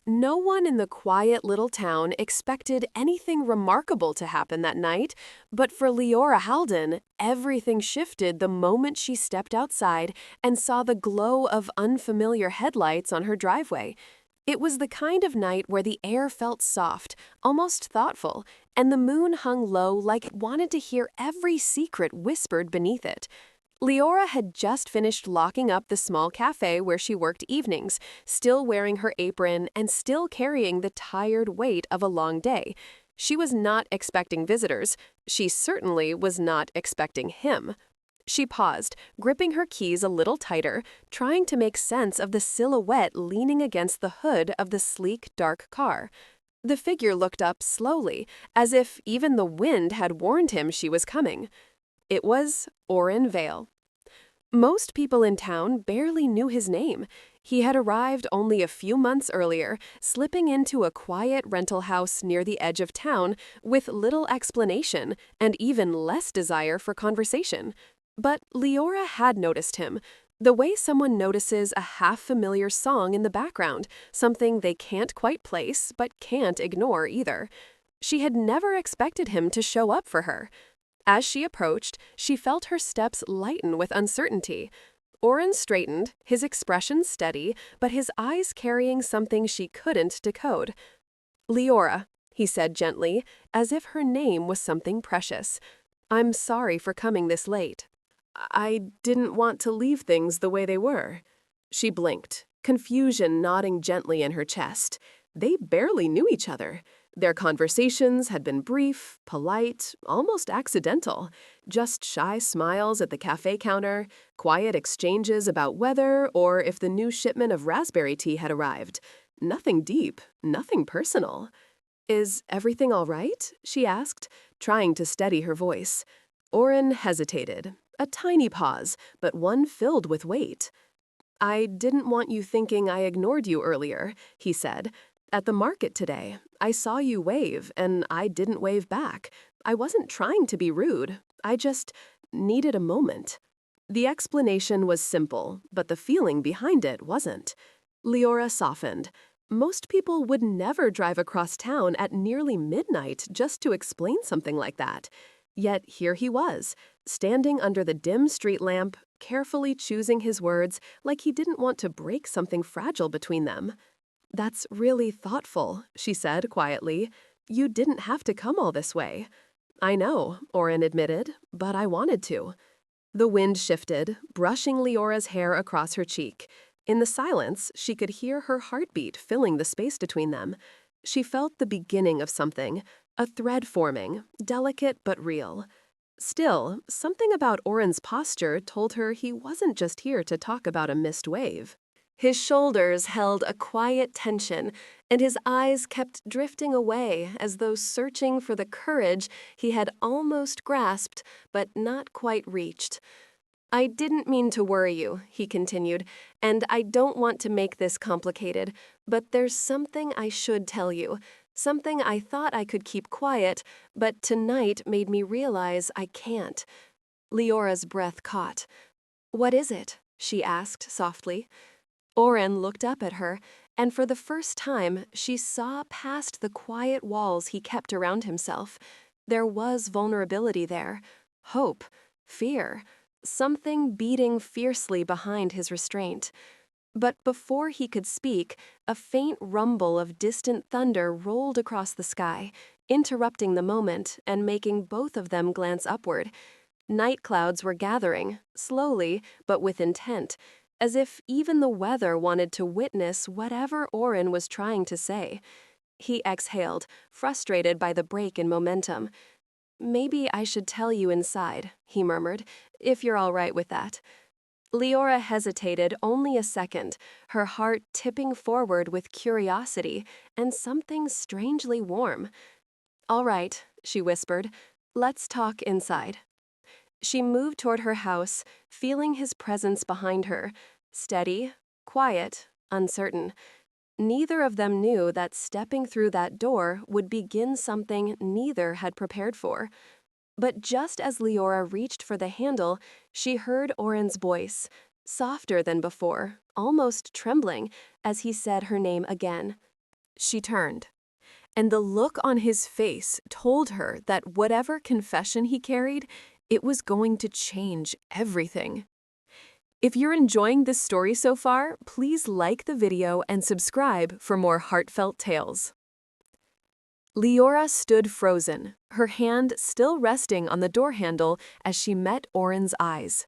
No one in the quiet little town expected anything remarkable to happen that night, but for Leora Halden, everything shifted the moment she stepped outside and saw the glow of unfamiliar headlights on her driveway. It was the kind of night where the air felt soft, almost thoughtful, and the moon hung low like it wanted to hear every secret whispered beneath it. Leora had just finished locking up the small cafe where she worked evenings, still wearing her apron and still carrying the tired weight of a long day. She was not expecting visitors. She certainly was not expecting him. She paused, gripping her keys a little tighter, trying to make sense of the silhouette leaning against the hood of the sleek, dark car. The figure looked up slowly, as if even the wind had warned him she was coming. It was Orrin Vale. Most people in town barely knew his name. He had arrived only a few months earlier, slipping into a quiet rental house near the edge of town with little explanation and even less desire for conversation. But Leora had noticed him, the way someone notices a half-familiar song in the background, something they can't quite place but can't ignore either. She had never expected him to show up for her. As she approached, she felt her steps lighten with uncertainty. Orrin straightened, his expression steady, but his eyes carrying something she couldn't decode. "Leora," he said gently, as if her name was something precious. "I'm sorry for coming this late." "I didn't want to leave things the way they were." She blinked, confusion knotting gently in her chest. They barely knew each other. Their conversations had been brief, polite, almost accidental. Just shy smiles at the cafe counter, quiet exchanges about weather or if the new shipment of raspberry tea had arrived. Nothing deep, nothing personal. "Is everything all right?" she asked, trying to steady her voice. Orrin hesitated. A tiny pause, but one filled with weight. "I didn't want you thinking I ignored you earlier," he said. "At the market today, I saw you wave, and I didn't wave back. I wasn't trying to be rude. I just needed a moment." The explanation was simple, but the feeling behind it wasn't. Leora softened. Most people would never drive across town at nearly midnight just to explain something like that. Yet here he was, standing under the dim street lamp, carefully choosing his words like he didn't want to break something fragile between them. "That's really thoughtful," she said quietly. "You didn't have to come all this way." "I know," Orrin admitted, "but I wanted to." The wind shifted, brushing Leora's hair across her cheek. In the silence, she could hear her heartbeat filling the space between them. She felt the beginning of something, a thread forming, delicate but real. Still, something about Orrin's posture told her he wasn't just here to talk about a missed wave. His shoulders held a quiet tension, and his eyes kept drifting away as though searching for the courage he had almost grasped but not quite reached. "I didn't mean to worry you," he continued, "and I don't want to make this complicated, but there's something I should tell you, something I thought I could keep quiet, but tonight made me realize I can't." Leora's breath caught. "What is it?" she asked softly. Orrin looked up at her, and for the first time, she saw past the quiet walls he kept around himself. There was vulnerability there, hope, fear, something beating fiercely behind his restraint. But before he could speak, a faint rumble of distant thunder rolled across the sky, interrupting the moment and making both of them glance upward. Night clouds were gathering, slowly but with intent, as if even the weather wanted to witness whatever Orrin was trying to say. He exhaled, frustrated by the break in momentum. "Maybe I should tell you inside," he murmured, "if you're all right with that." Leora hesitated only a second, her heart tipping forward with curiosity and something strangely warm. "All right," she whispered. "Let's talk inside." She moved toward her house, feeling his presence behind her, steady, quiet, uncertain. Neither of them knew that stepping through that door would begin something neither had prepared for. But just as Leora reached for the handle, she heard Orrin's voice, softer than before, almost trembling, as he said her name again. She turned, and the look on his face told her that whatever confession he carried, it was going to change everything. If you're enjoying this story so far, please like the video and subscribe for more heartfelt tales. Leora stood frozen, her hand still resting on the door handle as she met Oren's eyes.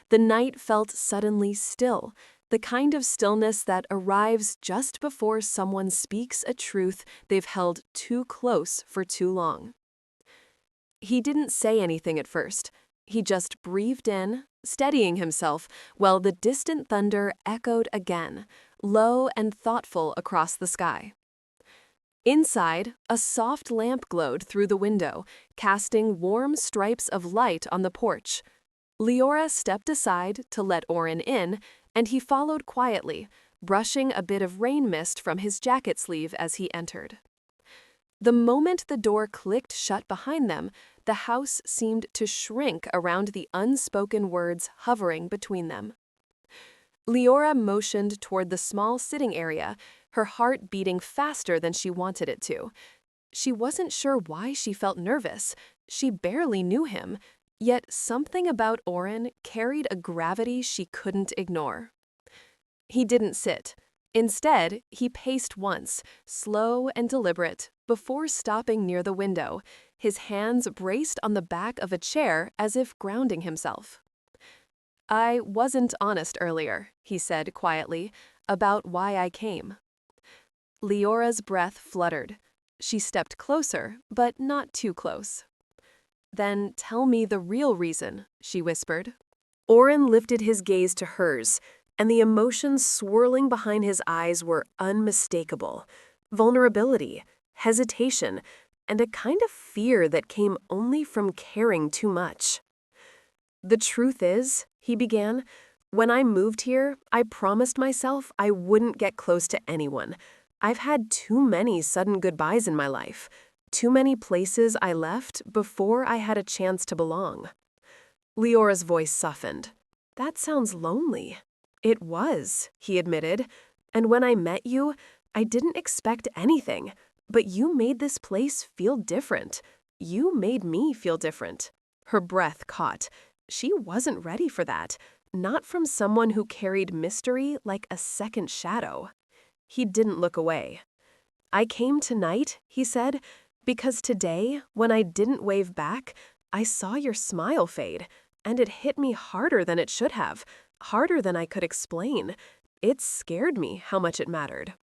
The night felt suddenly still, the kind of stillness that arrives just before someone speaks a truth they've held too close for too long. He didn't say anything at first. He just breathed in, steadying himself, while the distant thunder echoed again, low and thoughtful across the sky. Inside, a soft lamp glowed through the window, casting warm stripes of light on the porch. Leora stepped aside to let Oren in, and he followed quietly, brushing a bit of rain mist from his jacket sleeve as he entered. The moment the door clicked shut behind them, the house seemed to shrink around the unspoken words hovering between them. Leora motioned toward the small sitting area, her heart beating faster than she wanted it to. She wasn't sure why she felt nervous. She barely knew him, yet something about Oren carried a gravity she couldn't ignore. He didn't sit. Instead, he paced once, slow and deliberate, before stopping near the window, his hands braced on the back of a chair as if grounding himself. "I wasn't honest earlier," he said quietly, "about why I came." Leora's breath fluttered. She stepped closer, but not too close. "Then tell me the real reason," she whispered. Oren lifted his gaze to hers, and the emotions swirling behind his eyes were unmistakable. Vulnerability, hesitation, and a kind of fear that came only from caring too much. "The truth is," he began, "when I moved here, I promised myself I wouldn't get close to anyone. I've had too many sudden goodbyes in my life, too many places I left before I had a chance to belong." Leora's voice softened. "That sounds lonely." "It was," he admitted. "And when I met you, I didn't expect anything, but you made this place feel different. You made me feel different." Her breath caught. She wasn't ready for that, not from someone who carried mystery like a second shadow. He didn't look away. "I came tonight," he said, "because today, when I didn't wave back, I saw your smile fade, and it hit me harder than it should have, harder than I could explain. It scared me how much it mattered."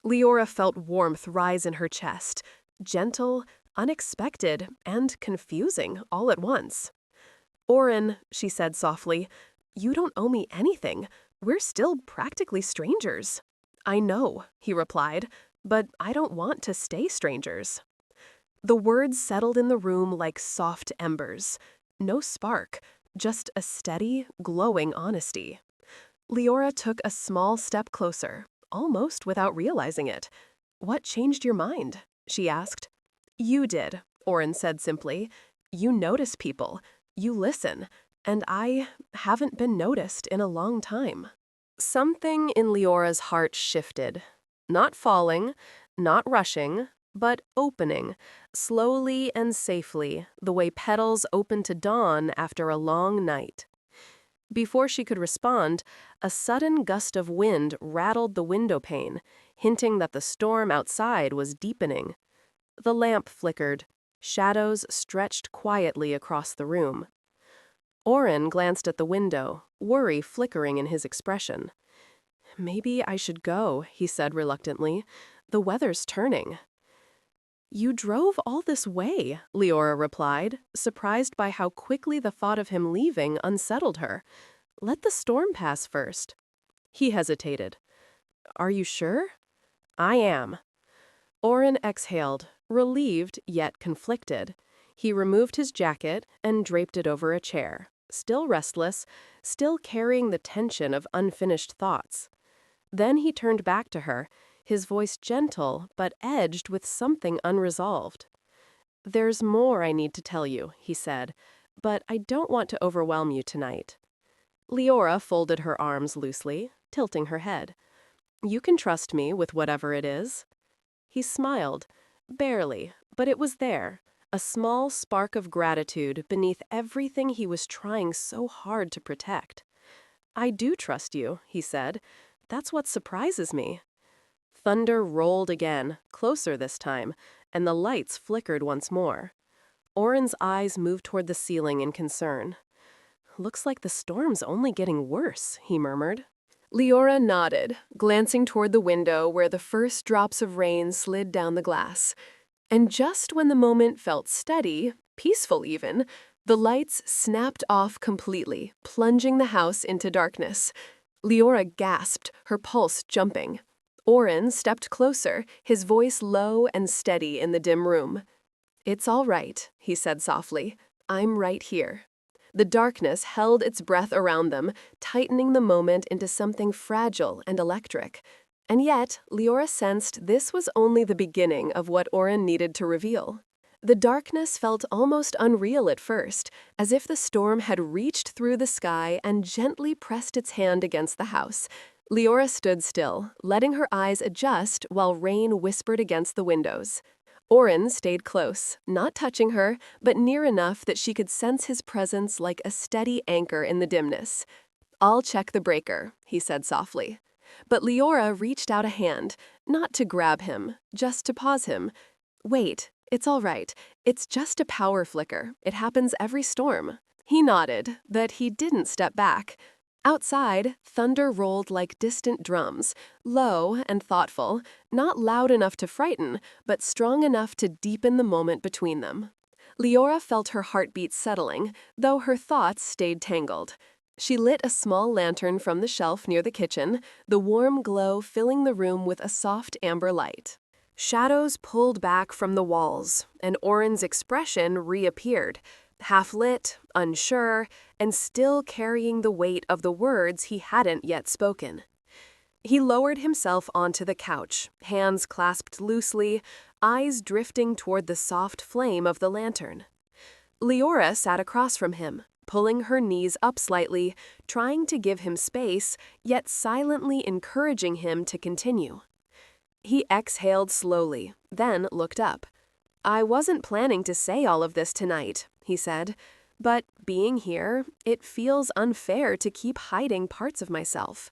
Leora felt warmth rise in her chest, gentle, unexpected, and confusing all at once. "Oren," she said softly, "you don't owe me anything. We're still practically strangers." "I know," he replied, "but I don't want to stay strangers." The words settled in the room like soft embers. No spark, just a steady, glowing honesty. Leora took a small step closer, almost without realizing it. "What changed your mind?" she asked. "You did," Oren said simply. "You notice people. You listen. And I haven't been noticed in a long time." Something in Leora's heart shifted. Not falling, not rushing, but opening, slowly and safely, the way petals open to dawn after a long night. Before she could respond, a sudden gust of wind rattled the window pane, hinting that the storm outside was deepening. The lamp flickered. Shadows stretched quietly across the room. Oren glanced at the window, worry flickering in his expression. "Maybe I should go," he said reluctantly. "The weather's turning." "You drove all this way," Leora replied, surprised by how quickly the thought of him leaving unsettled her. "Let the storm pass first." He hesitated. "Are you sure?" "I am." Oren exhaled, relieved yet conflicted. He removed his jacket and draped it over a chair, still restless, still carrying the tension of unfinished thoughts. Then he turned back to her, his voice gentle but edged with something unresolved. "There's more I need to tell you," he said, "but I don't want to overwhelm you tonight." Leora folded her arms loosely, tilting her head. "You can trust me with whatever it is." He smiled. Barely, but it was there. A small spark of gratitude beneath everything he was trying so hard to protect. I do trust you, he said. That's what surprises me. Thunder rolled again, closer this time, and the lights flickered once more. Oren's eyes moved toward the ceiling in concern. Looks like the storm's only getting worse, he murmured. Leora nodded, glancing toward the window where the first drops of rain slid down the glass. And just when the moment felt steady, peaceful even, the lights snapped off completely, plunging the house into darkness. Leora gasped, her pulse jumping. Oren stepped closer, his voice low and steady in the dim room. "It's all right," he said softly. "I'm right here." The darkness held its breath around them, tightening the moment into something fragile and electric. And yet, Leora sensed this was only the beginning of what Oren needed to reveal. The darkness felt almost unreal at first, as if the storm had reached through the sky and gently pressed its hand against the house. Leora stood still, letting her eyes adjust while rain whispered against the windows. Oren stayed close, not touching her, but near enough that she could sense his presence like a steady anchor in the dimness. "I'll check the breaker," he said softly. But Leora reached out a hand, not to grab him, just to pause him. "Wait, it's all right. It's just a power flicker. It happens every storm." He nodded, but he didn't step back. Outside, thunder rolled like distant drums, low and thoughtful, not loud enough to frighten, but strong enough to deepen the moment between them. Leora felt her heartbeat settling, though her thoughts stayed tangled. She lit a small lantern from the shelf near the kitchen, the warm glow filling the room with a soft amber light. Shadows pulled back from the walls, and Oren's expression reappeared, half-lit, unsure, and still carrying the weight of the words he hadn't yet spoken. He lowered himself onto the couch, hands clasped loosely, eyes drifting toward the soft flame of the lantern. Leora sat across from him, pulling her knees up slightly, trying to give him space, yet silently encouraging him to continue. He exhaled slowly, then looked up. "I wasn't planning to say all of this tonight," he said, "but being here, it feels unfair to keep hiding parts of myself."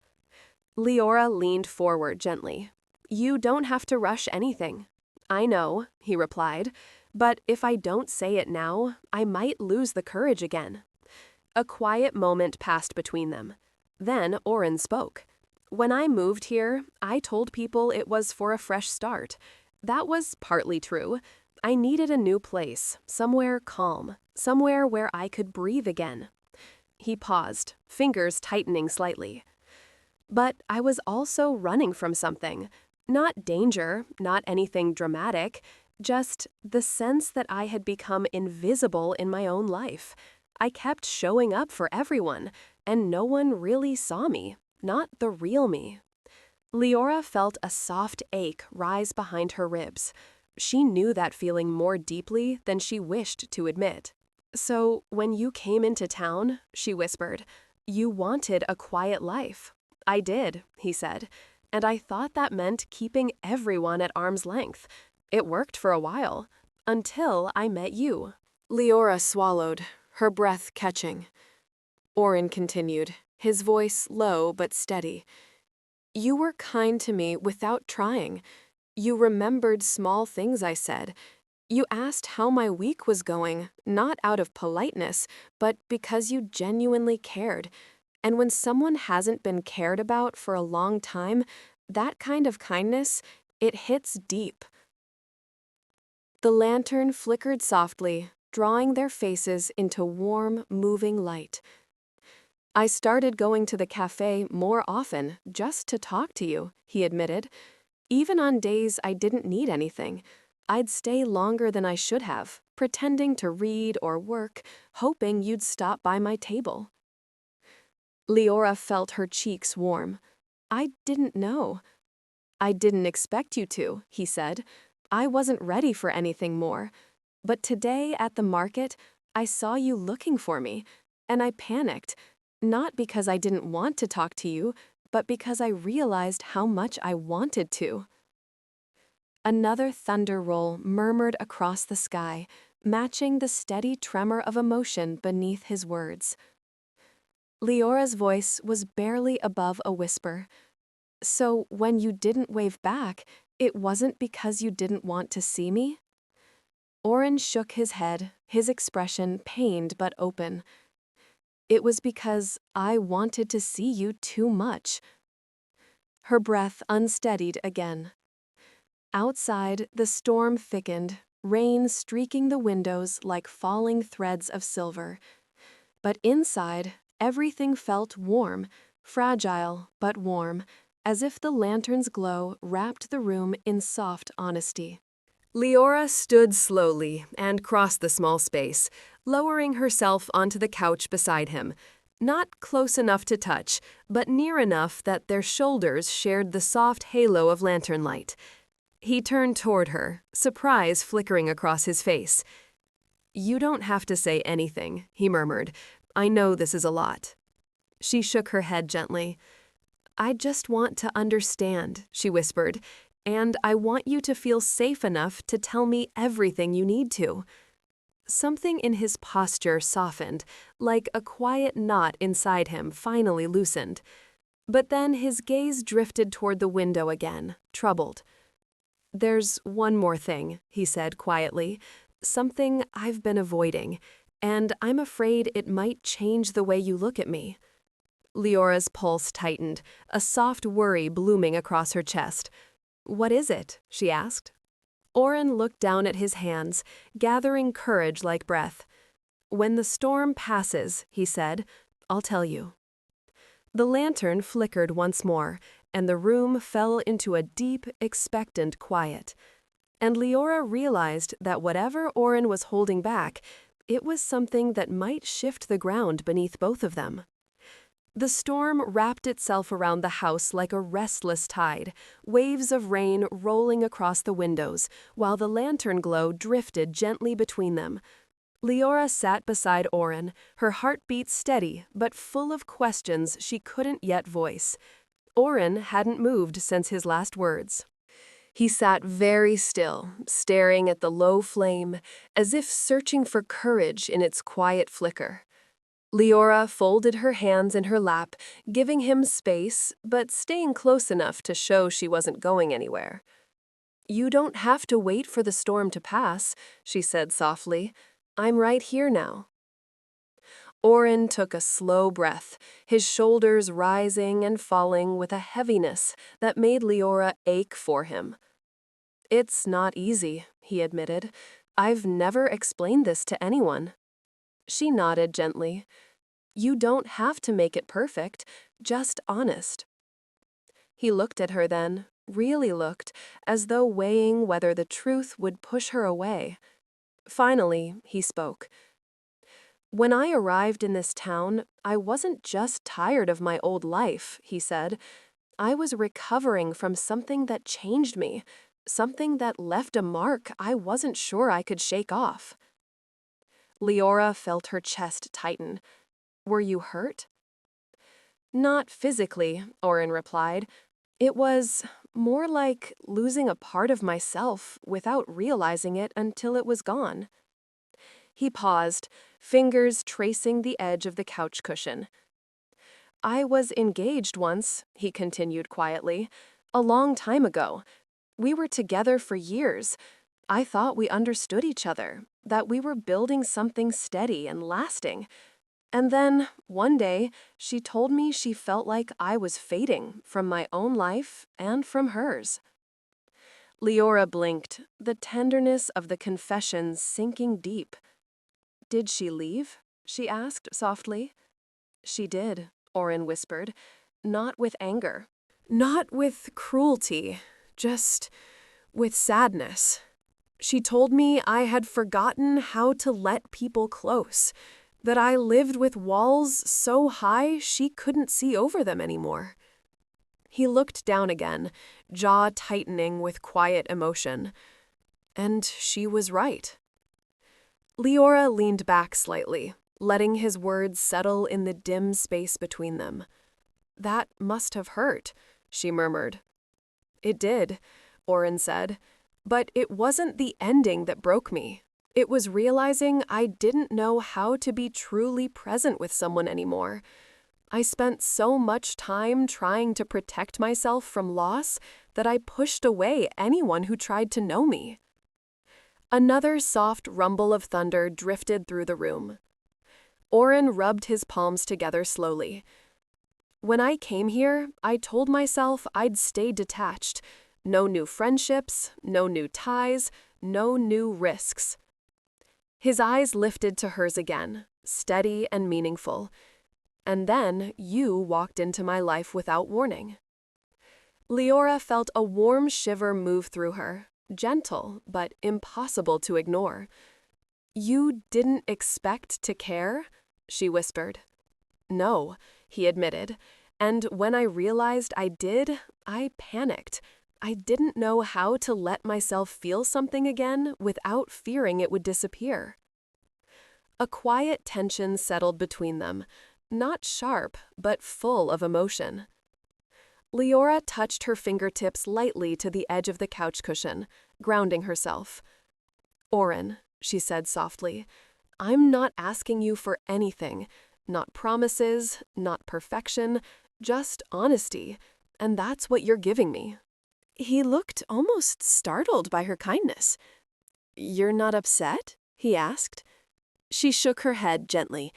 Leora leaned forward gently. "You don't have to rush anything." "I know," he replied, "but if I don't say it now, I might lose the courage again." A quiet moment passed between them. Then Oren spoke. "When I moved here, I told people it was for a fresh start. That was partly true. I needed a new place, somewhere calm, somewhere where I could breathe again." He paused, fingers tightening slightly. "But I was also running from something. Not danger, not anything dramatic, just the sense that I had become invisible in my own life. I kept showing up for everyone, and no one really saw me, not the real me." Leora felt a soft ache rise behind her ribs. She knew that feeling more deeply than she wished to admit. "So, when you came into town," she whispered, "you wanted a quiet life." "I did," he said, "and I thought that meant keeping everyone at arm's length. It worked for a while, until I met you." Leora swallowed, her breath catching. Oren continued, his voice low but steady. "You were kind to me without trying. You remembered small things I said. You asked how my week was going, not out of politeness, but because you genuinely cared. And when someone hasn't been cared about for a long time, that kind of kindness, it hits deep." The lantern flickered softly, drawing their faces into warm, moving light. "I started going to the cafe more often just to talk to you," he admitted. "Even on days I didn't need anything. I'd stay longer than I should have, pretending to read or work, hoping you'd stop by my table." Leora felt her cheeks warm. "I didn't know." "I didn't expect you to," he said. "I wasn't ready for anything more. But today at the market, I saw you looking for me, and I panicked, not because I didn't want to talk to you, but because I realized how much I wanted to." Another thunder roll murmured across the sky, matching the steady tremor of emotion beneath his words. Leora's voice was barely above a whisper. "So when you didn't wave back, it wasn't because you didn't want to see me?" Oren shook his head, his expression pained but open. "It was because I wanted to see you too much." Her breath unsteadied again. Outside, the storm thickened, rain streaking the windows like falling threads of silver. But inside, everything felt warm, fragile but warm, as if the lantern's glow wrapped the room in soft honesty. Leora stood slowly and crossed the small space, lowering herself onto the couch beside him, not close enough to touch, but near enough that their shoulders shared the soft halo of lantern light. He turned toward her, surprise flickering across his face. "You don't have to say anything," he murmured. "I know this is a lot." She shook her head gently. "I just want to understand," she whispered, "and I want you to feel safe enough to tell me everything you need to." Something in his posture softened, like a quiet knot inside him finally loosened. But then his gaze drifted toward the window again, troubled. "There's one more thing," he said quietly, "something I've been avoiding, and I'm afraid it might change the way you look at me." Leora's pulse tightened, a soft worry blooming across her chest. "What is it?" she asked. Oren looked down at his hands, gathering courage like breath. "When the storm passes," he said, "I'll tell you." The lantern flickered once more, and the room fell into a deep, expectant quiet. And Leora realized that whatever Oren was holding back, it was something that might shift the ground beneath both of them. The storm wrapped itself around the house like a restless tide, waves of rain rolling across the windows, while the lantern glow drifted gently between them. Leora sat beside Oren, her heartbeat steady but full of questions she couldn't yet voice. Oren hadn't moved since his last words. He sat very still, staring at the low flame, as if searching for courage in its quiet flicker. Leora folded her hands in her lap, giving him space, but staying close enough to show she wasn't going anywhere. "You don't have to wait for the storm to pass," she said softly. "I'm right here now." Oren took a slow breath, his shoulders rising and falling with a heaviness that made Leora ache for him. "It's not easy," he admitted. "I've never explained this to anyone." She nodded gently. "You don't have to make it perfect, just honest." He looked at her then, really looked, as though weighing whether the truth would push her away. Finally, he spoke. "When I arrived in this town, I wasn't just tired of my old life," he said. "I was recovering from something that changed me, something that left a mark I wasn't sure I could shake off." Leora felt her chest tighten. "Were you hurt?" "Not physically," Oren replied. "It was more like losing a part of myself without realizing it until it was gone." He paused, fingers tracing the edge of the couch cushion. "I was engaged once," he continued quietly, "a long time ago. We were together for years. I thought we understood each other, that we were building something steady and lasting. And then, one day, she told me she felt like I was fading from my own life and from hers." Leora blinked, the tenderness of the confession sinking deep. "Did she leave?" she asked softly. "She did," Oren whispered, "not with anger. Not with cruelty, just with sadness. She told me I had forgotten how to let people close, that I lived with walls so high she couldn't see over them anymore." He looked down again, jaw tightening with quiet emotion. And she was right. Leora leaned back slightly, letting his words settle in the dim space between them. "That must have hurt," she murmured. "It did," Oren said, But it wasn't the ending that broke me. It was realizing I didn't know how to be truly present with someone anymore. I spent so much time trying to protect myself from loss that I pushed away anyone who tried to know me. Another soft rumble of thunder drifted through the room. Oren rubbed his palms together slowly. When I came here, I told myself I'd stay detached. No new friendships, no new ties, no new risks. His eyes lifted to hers again, steady and meaningful. And then you walked into my life without warning. Leora felt a warm shiver move through her, gentle but impossible to ignore. "You didn't expect to care?" she whispered. "No," he admitted, and when I realized I did, I panicked. I didn't know how to let myself feel something again without fearing it would disappear. A quiet tension settled between them, not sharp, but full of emotion. Leora touched her fingertips lightly to the edge of the couch cushion, grounding herself. "Oren," she said softly, "I'm not asking you for anything. Not promises, not perfection, just honesty, and that's what you're giving me." He looked almost startled by her kindness. "You're not upset?" he asked. She shook her head gently.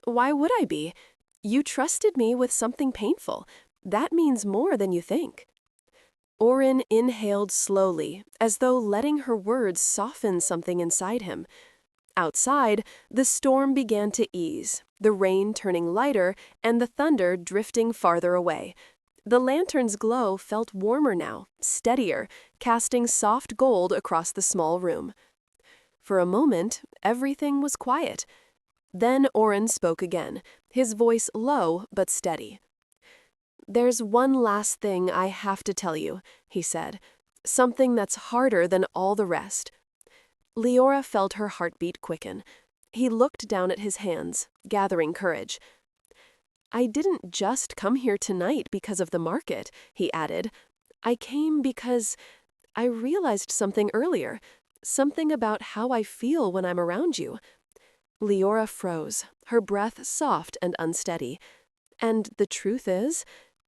"Why would I be? You trusted me with something painful. That means more than you think." Oren inhaled slowly, as though letting her words soften something inside him. Outside, the storm began to ease, the rain turning lighter and the thunder drifting farther away. The lantern's glow felt warmer now, steadier, casting soft gold across the small room. For a moment, everything was quiet. Then Oren spoke again, his voice low but steady. "There's one last thing I have to tell you," he said. "Something that's harder than all the rest." Leora felt her heartbeat quicken. He looked down at his hands, gathering courage. "I didn't just come here tonight because of the market," he added. "I came because I realized something earlier, something about how I feel when I'm around you." Leora froze, her breath soft and unsteady. "And the truth is,"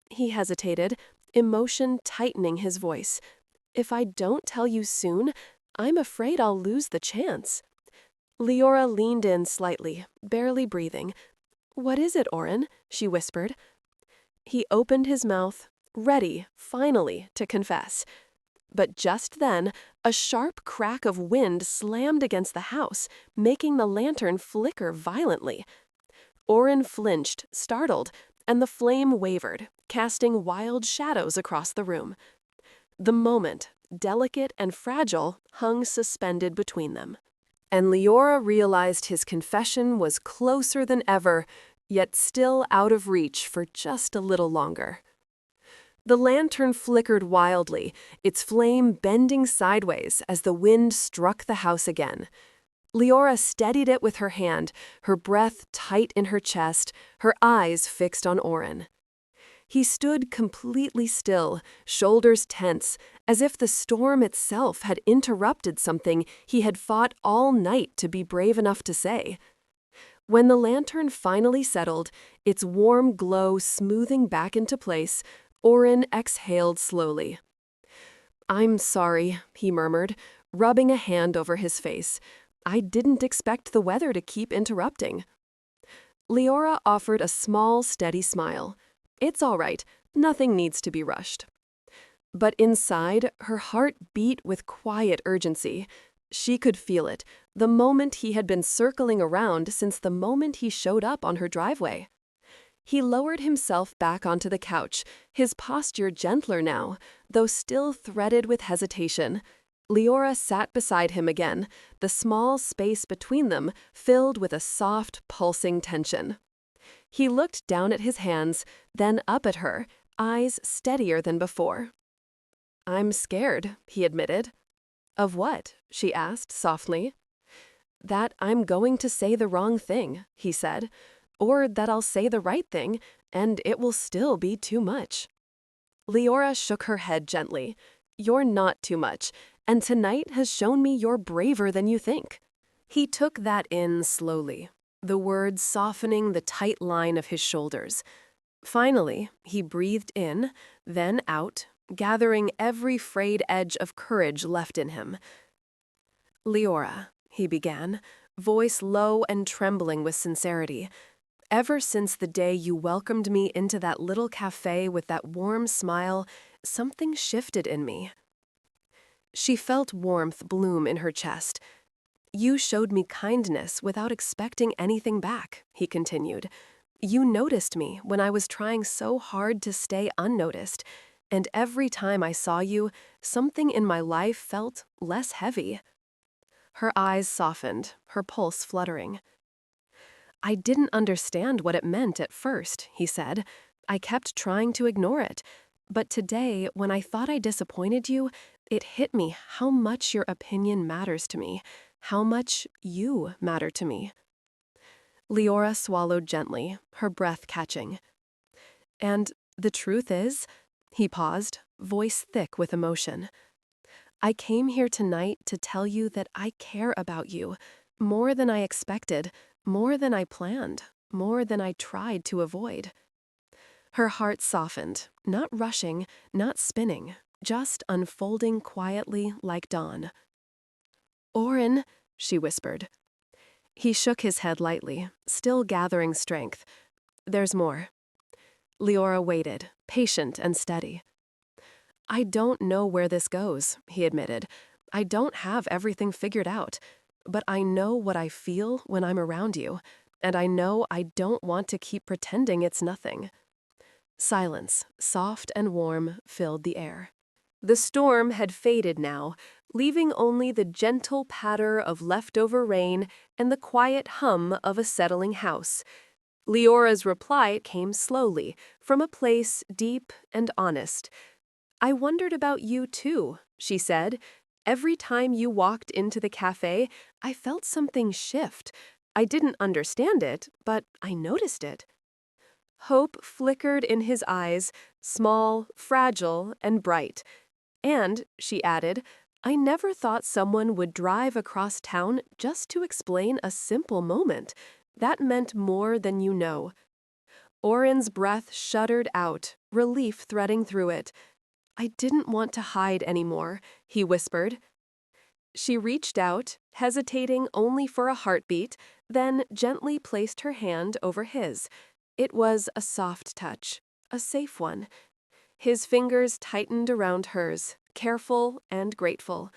he hesitated, emotion tightening his voice, "if I don't tell you soon, I'm afraid I'll lose the chance." Leora leaned in slightly, barely breathing. "What is it, Oren?" she whispered. He opened his mouth, ready, finally, to confess. But just then, a sharp crack of wind slammed against the house, making the lantern flicker violently. Oren flinched, startled, and the flame wavered, casting wild shadows across the room. The moment, delicate and fragile, hung suspended between them. And Leora realized his confession was closer than ever, yet still out of reach for just a little longer. The lantern flickered wildly, its flame bending sideways as the wind struck the house again. Leora steadied it with her hand, her breath tight in her chest, her eyes fixed on Oren. He stood completely still, shoulders tense, as if the storm itself had interrupted something he had fought all night to be brave enough to say. When the lantern finally settled, its warm glow smoothing back into place, Oren exhaled slowly. "I'm sorry," he murmured, rubbing a hand over his face. "I didn't expect the weather to keep interrupting." Leora offered a small, steady smile. "It's all right. Nothing needs to be rushed." But inside, her heart beat with quiet urgency. She could feel it, the moment he had been circling around since the moment he showed up on her driveway. He lowered himself back onto the couch, his posture gentler now, though still threaded with hesitation. Leora sat beside him again, the small space between them filled with a soft, pulsing tension. He looked down at his hands, then up at her, eyes steadier than before. "I'm scared," he admitted. "Of what?" she asked softly. "That I'm going to say the wrong thing," he said, "or that I'll say the right thing, and it will still be too much." Leora shook her head gently. You're not too much, and tonight has shown me you're braver than you think." He took that in slowly, the words softening the tight line of his shoulders. Finally, he breathed in, then out, gathering every frayed edge of courage left in him. "Leora," he began, voice low and trembling with sincerity, "ever since the day you welcomed me into that little cafe with that warm smile, something shifted in me." She felt warmth bloom in her chest. "You showed me kindness without expecting anything back," he continued. "You noticed me when I was trying so hard to stay unnoticed, and every time I saw you, something in my life felt less heavy." Her eyes softened, her pulse fluttering. "I didn't understand what it meant at first," he said. "I kept trying to ignore it. But today, when I thought I disappointed you, it hit me how much your opinion matters to me, how much you matter to me." Leora swallowed gently, her breath catching. "And the truth is," he paused, voice thick with emotion, "I came here tonight to tell you that I care about you, more than I expected, more than I planned, more than I tried to avoid." Her heart softened, not rushing, not spinning, just unfolding quietly like dawn. "Oren," she whispered. He shook his head lightly, still gathering strength. "There's more." Leora waited, patient and steady. "I don't know where this goes," he admitted. "I don't have everything figured out, but I know what I feel when I'm around you, and I know I don't want to keep pretending it's nothing." Silence, soft and warm, filled the air. The storm had faded now, leaving only the gentle patter of leftover rain and the quiet hum of a settling house. Leora's reply came slowly, from a place deep and honest. "I wondered about you too," she said. "Every time you walked into the cafe, I felt something shift. I didn't understand it, but I noticed it." Hope flickered in his eyes, small, fragile, and bright. "And," she added, "I never thought someone would drive across town just to explain a simple moment. That meant more than you know." Oren's breath shuddered out, relief threading through it. "I didn't want to hide anymore," he whispered. She reached out, hesitating only for a heartbeat, then gently placed her hand over his. It was a soft touch, a safe one. His fingers tightened around hers, careful and grateful.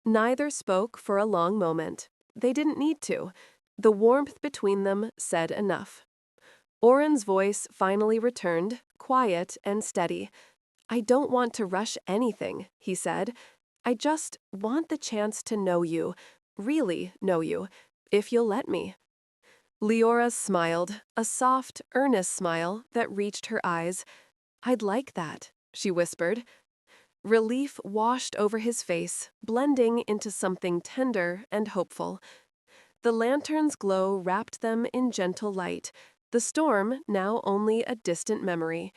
Neither spoke for a long moment. They didn't need to. The warmth between them said enough. Oren's voice finally returned, quiet and steady. "I don't want to rush anything," he said. "I just want the chance to know you, really know you, if you'll let me." Leora smiled, a soft, earnest smile that reached her eyes. "I'd like that," she whispered. Relief washed over his face, blending into something tender and hopeful. The lantern's glow wrapped them in gentle light, the storm now only a distant memory.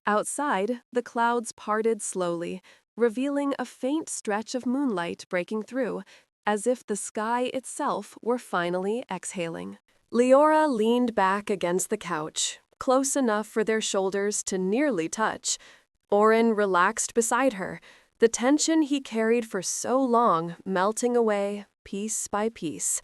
Outside, the clouds parted slowly, revealing a faint stretch of moonlight breaking through, as if the sky itself were finally exhaling. Leora leaned back against the couch, close enough for their shoulders to nearly touch. Oren relaxed beside her, the tension he carried for so long melting away, piece by piece.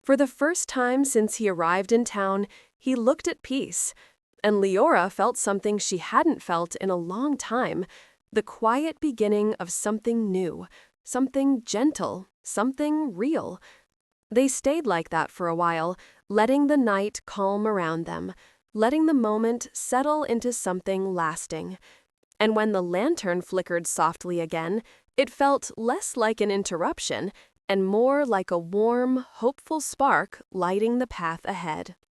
For the first time since he arrived in town, he looked at peace. And Leora felt something she hadn't felt in a long time, the quiet beginning of something new, something gentle, something real. They stayed like that for a while, letting the night calm around them, letting the moment settle into something lasting. And when the lantern flickered softly again, it felt less like an interruption and more like a warm, hopeful spark lighting the path ahead.